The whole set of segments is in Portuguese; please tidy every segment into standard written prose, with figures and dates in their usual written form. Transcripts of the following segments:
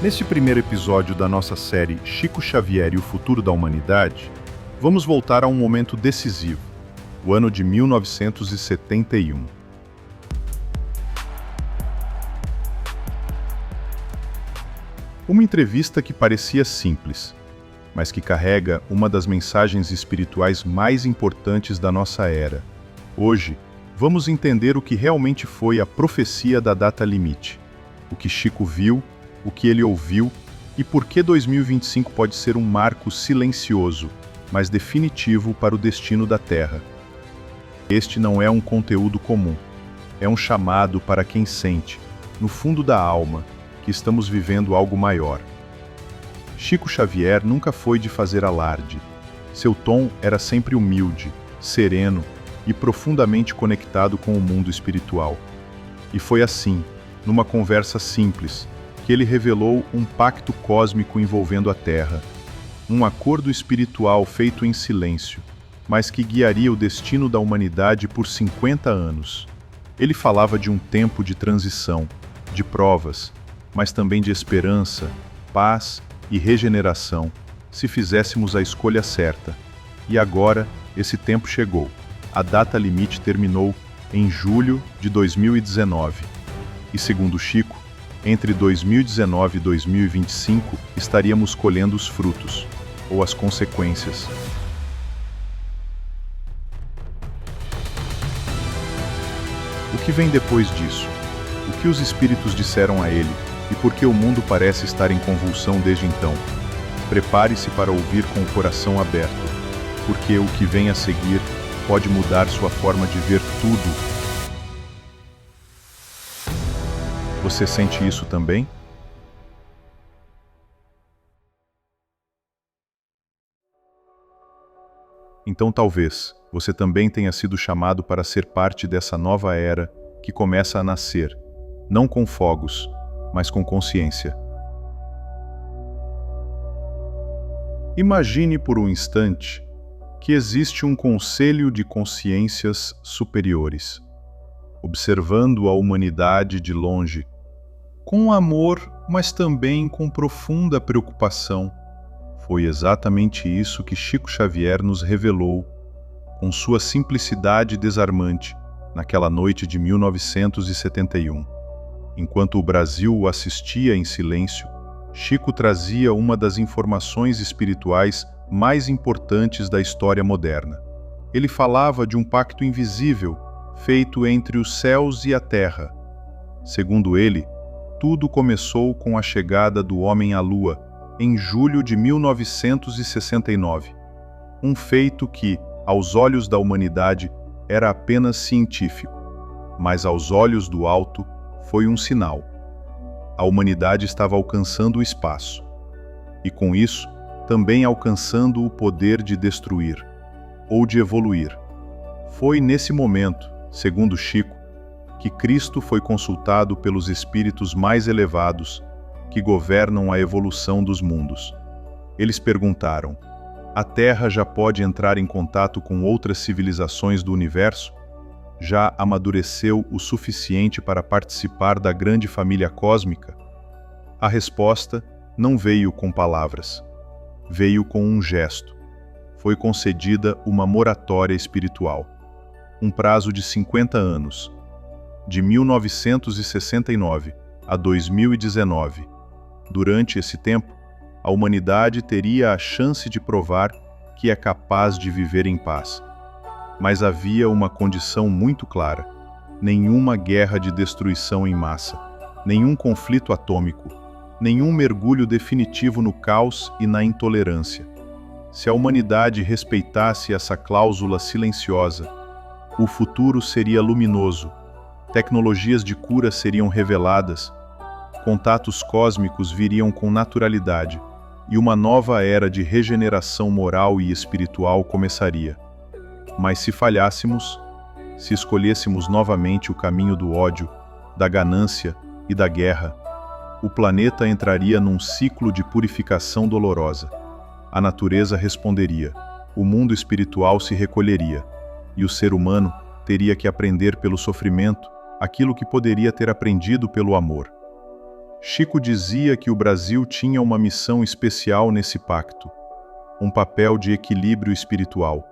Neste primeiro episódio da nossa série Chico Xavier e o Futuro da Humanidade, vamos voltar a um momento decisivo, o ano de 1971. Uma entrevista que parecia simples, mas que carrega uma das mensagens espirituais mais importantes da nossa era. Hoje, vamos entender o que realmente foi a profecia da data limite, o que Chico viu, o que ele ouviu e por que 2025 pode ser um marco silencioso, mas definitivo para o destino da Terra. Este não é um conteúdo comum, é um chamado para quem sente, no fundo da alma, que estamos vivendo algo maior. Chico Xavier nunca foi de fazer alarde. Seu tom era sempre humilde, sereno e profundamente conectado com o mundo espiritual. E foi assim, numa conversa simples, que ele revelou um pacto cósmico envolvendo a Terra, um acordo espiritual feito em silêncio, mas que guiaria o destino da humanidade por 50 anos. Ele falava de um tempo de transição, de provas, mas também de esperança, paz e regeneração, se fizéssemos a escolha certa. E agora, esse tempo chegou. A data limite terminou em julho de 2019. E segundo Chico, entre 2019 e 2025, estaríamos colhendo os frutos, ou as consequências. O que vem depois disso? O que os espíritos disseram a ele, e por que o mundo parece estar em convulsão desde então? Prepare-se para ouvir com o coração aberto, porque o que vem a seguir pode mudar sua forma de ver tudo. Você sente isso também? Então talvez você também tenha sido chamado para ser parte dessa nova era que começa a nascer, não com fogos, mas com consciência. Imagine por um instante que existe um conselho de consciências superiores, observando a humanidade de longe, com amor, mas também com profunda preocupação. Foi exatamente isso que Chico Xavier nos revelou, com sua simplicidade desarmante, naquela noite de 1971. Enquanto o Brasil o assistia em silêncio, Chico trazia uma das informações espirituais mais importantes da história moderna. Ele falava de um pacto invisível, feito entre os céus e a terra. Segundo ele, tudo começou com a chegada do homem à Lua, em julho de 1969. Um feito que, aos olhos da humanidade, era apenas científico, mas aos olhos do alto, foi um sinal. A humanidade estava alcançando o espaço, e com isso, também alcançando o poder de destruir, ou de evoluir. Foi nesse momento, segundo Chico, que Cristo foi consultado pelos espíritos mais elevados que governam a evolução dos mundos. Eles perguntaram: a Terra já pode entrar em contato com outras civilizações do universo? Já amadureceu o suficiente para participar da grande família cósmica? A resposta não veio com palavras, veio com um gesto. Foi concedida uma moratória espiritual, um prazo de 50 anos, de 1969 a 2019. Durante esse tempo, a humanidade teria a chance de provar que é capaz de viver em paz. Mas havia uma condição muito clara: nenhuma guerra de destruição em massa, nenhum conflito atômico, nenhum mergulho definitivo no caos e na intolerância. Se a humanidade respeitasse essa cláusula silenciosa, o futuro seria luminoso, tecnologias de cura seriam reveladas, contatos cósmicos viriam com naturalidade, e uma nova era de regeneração moral e espiritual começaria. Mas se falhássemos, se escolhêssemos novamente o caminho do ódio, da ganância e da guerra, o planeta entraria num ciclo de purificação dolorosa. A natureza responderia, o mundo espiritual se recolheria, e o ser humano teria que aprender pelo sofrimento aquilo que poderia ter aprendido pelo amor. Chico dizia que o Brasil tinha uma missão especial nesse pacto, um papel de equilíbrio espiritual.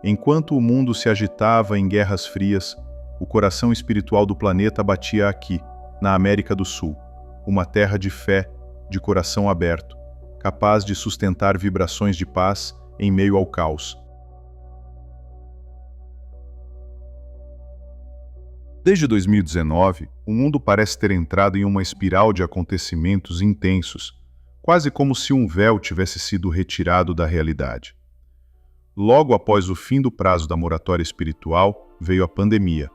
Enquanto o mundo se agitava em guerras frias, o coração espiritual do planeta batia aqui, na América do Sul, uma terra de fé, de coração aberto, capaz de sustentar vibrações de paz em meio ao caos. Desde 2019, o mundo parece ter entrado em uma espiral de acontecimentos intensos, quase como se um véu tivesse sido retirado da realidade. Logo após o fim do prazo da moratória espiritual, veio a pandemia,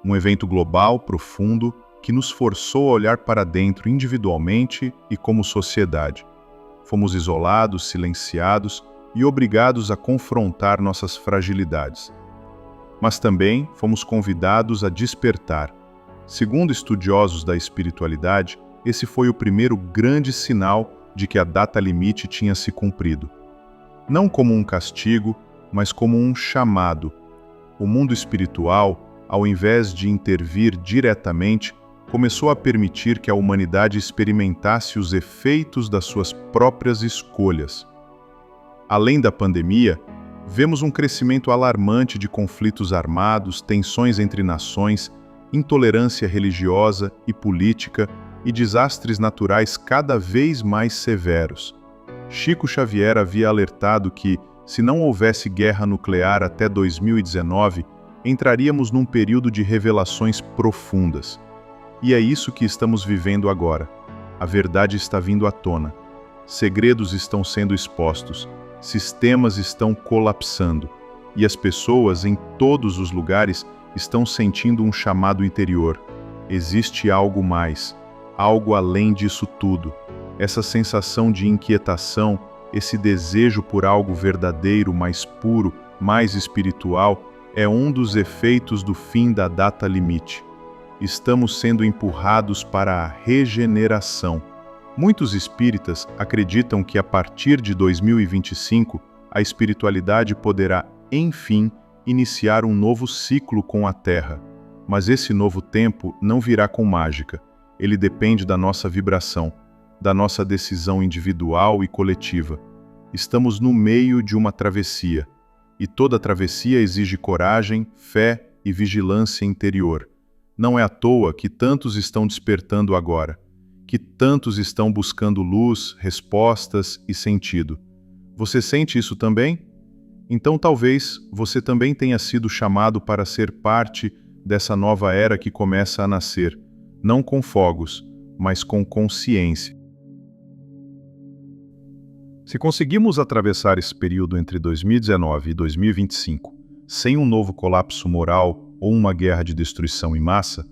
um evento global profundo que nos forçou a olhar para dentro individualmente e como sociedade. Fomos isolados, silenciados e obrigados a confrontar nossas fragilidades. Mas também fomos convidados a despertar. Segundo estudiosos da espiritualidade, esse foi o primeiro grande sinal de que a data limite tinha se cumprido. Não como um castigo, mas como um chamado. O mundo espiritual, ao invés de intervir diretamente, começou a permitir que a humanidade experimentasse os efeitos das suas próprias escolhas. Além da pandemia, vemos um crescimento alarmante de conflitos armados, tensões entre nações, intolerância religiosa e política e desastres naturais cada vez mais severos. Chico Xavier havia alertado que, se não houvesse guerra nuclear até 2019, entraríamos num período de revelações profundas. E é isso que estamos vivendo agora. A verdade está vindo à tona. Segredos estão sendo expostos. Sistemas estão colapsando. E as pessoas, em todos os lugares, estão sentindo um chamado interior. Existe algo mais, algo além disso tudo. Essa sensação de inquietação, esse desejo por algo verdadeiro, mais puro, mais espiritual, é um dos efeitos do fim da data limite. Estamos sendo empurrados para a regeneração. Muitos espíritas acreditam que a partir de 2025, a espiritualidade poderá, enfim, iniciar um novo ciclo com a Terra. Mas esse novo tempo não virá com mágica. Ele depende da nossa vibração, da nossa decisão individual e coletiva. Estamos no meio de uma travessia, e toda travessia exige coragem, fé e vigilância interior. Não é à toa que tantos estão despertando agora, que tantos estão buscando luz, respostas e sentido. Você sente isso também? Então talvez você também tenha sido chamado para ser parte dessa nova era que começa a nascer, não com fogos, mas com consciência. Se conseguimos atravessar esse período entre 2019 e 2025 sem um novo colapso moral ou uma guerra de destruição em massa,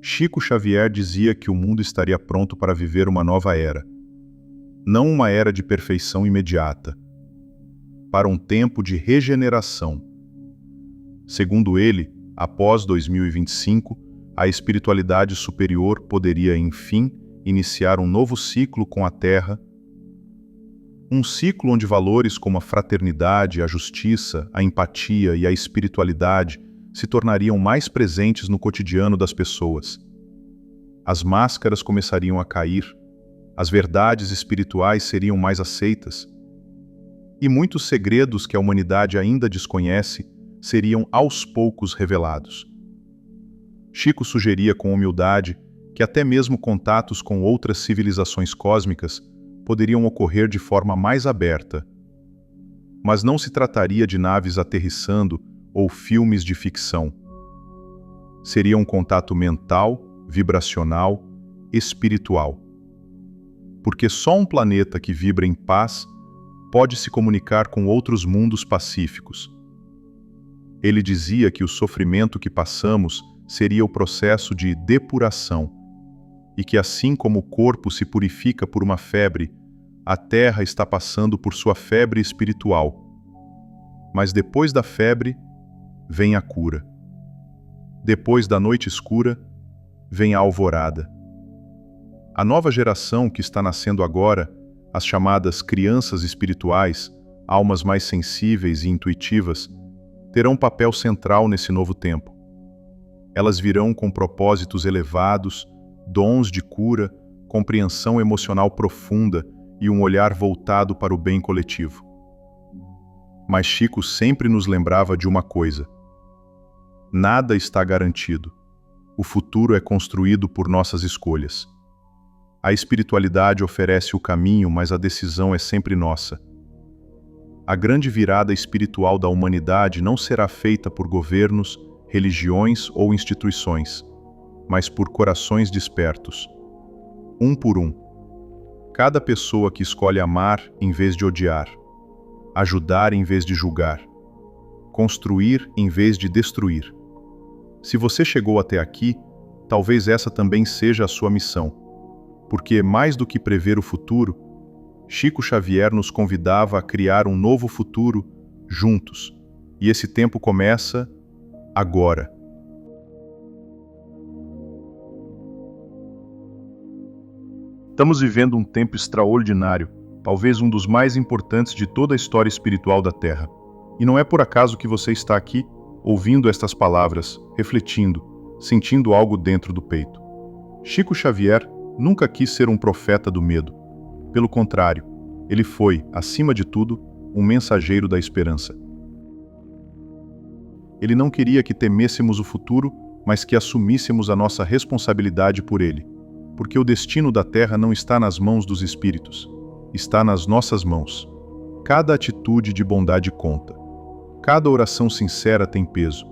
Chico Xavier dizia que o mundo estaria pronto para viver uma nova era. Não uma era de perfeição imediata, para um tempo de regeneração. Segundo ele, após 2025, a espiritualidade superior poderia, enfim, iniciar um novo ciclo com a Terra, um ciclo onde valores como a fraternidade, a justiça, a empatia e a espiritualidade se tornariam mais presentes no cotidiano das pessoas. As máscaras começariam a cair, as verdades espirituais seriam mais aceitas, e muitos segredos que a humanidade ainda desconhece seriam aos poucos revelados. Chico sugeria com humildade que até mesmo contatos com outras civilizações cósmicas poderiam ocorrer de forma mais aberta. Mas não se trataria de naves aterrissando ou filmes de ficção. Seria um contato mental, vibracional, espiritual. Porque só um planeta que vibra em paz pode se comunicar com outros mundos pacíficos. Ele dizia que o sofrimento que passamos seria o processo de depuração, e que assim como o corpo se purifica por uma febre, a Terra está passando por sua febre espiritual. Mas depois da febre, vem a cura. Depois da noite escura, vem a alvorada. A nova geração que está nascendo agora, as chamadas crianças espirituais, almas mais sensíveis e intuitivas, terão um papel central nesse novo tempo. Elas virão com propósitos elevados, dons de cura, compreensão emocional profunda e um olhar voltado para o bem coletivo. Mas Chico sempre nos lembrava de uma coisa: nada está garantido. O futuro é construído por nossas escolhas. A espiritualidade oferece o caminho, mas a decisão é sempre nossa. A grande virada espiritual da humanidade não será feita por governos, religiões ou instituições, mas por corações despertos, um por um. Cada pessoa que escolhe amar em vez de odiar, ajudar em vez de julgar, construir em vez de destruir. Se você chegou até aqui, talvez essa também seja a sua missão, porque mais do que prever o futuro, Chico Xavier nos convidava a criar um novo futuro juntos, e esse tempo começa agora. Estamos vivendo um tempo extraordinário, talvez um dos mais importantes de toda a história espiritual da Terra. E não é por acaso que você está aqui, ouvindo estas palavras, refletindo, sentindo algo dentro do peito. Chico Xavier nunca quis ser um profeta do medo. Pelo contrário, ele foi, acima de tudo, um mensageiro da esperança. Ele não queria que temêssemos o futuro, mas que assumíssemos a nossa responsabilidade por ele. Porque o destino da Terra não está nas mãos dos espíritos, está nas nossas mãos. Cada atitude de bondade conta. Cada oração sincera tem peso.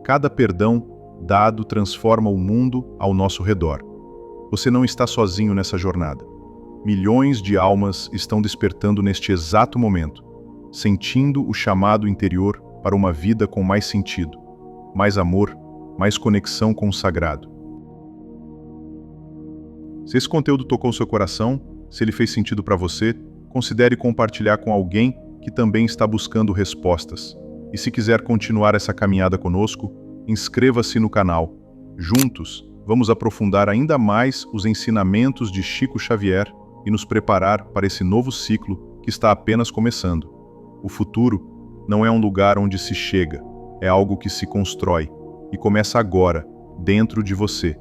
Cada perdão dado transforma o mundo ao nosso redor. Você não está sozinho nessa jornada. Milhões de almas estão despertando neste exato momento, sentindo o chamado interior para uma vida com mais sentido, mais amor, mais conexão com o sagrado. Se esse conteúdo tocou seu coração, se ele fez sentido para você, considere compartilhar com alguém que também está buscando respostas. E se quiser continuar essa caminhada conosco, inscreva-se no canal. Juntos, vamos aprofundar ainda mais os ensinamentos de Chico Xavier e nos preparar para esse novo ciclo que está apenas começando. O futuro não é um lugar onde se chega, é algo que se constrói e começa agora, dentro de você.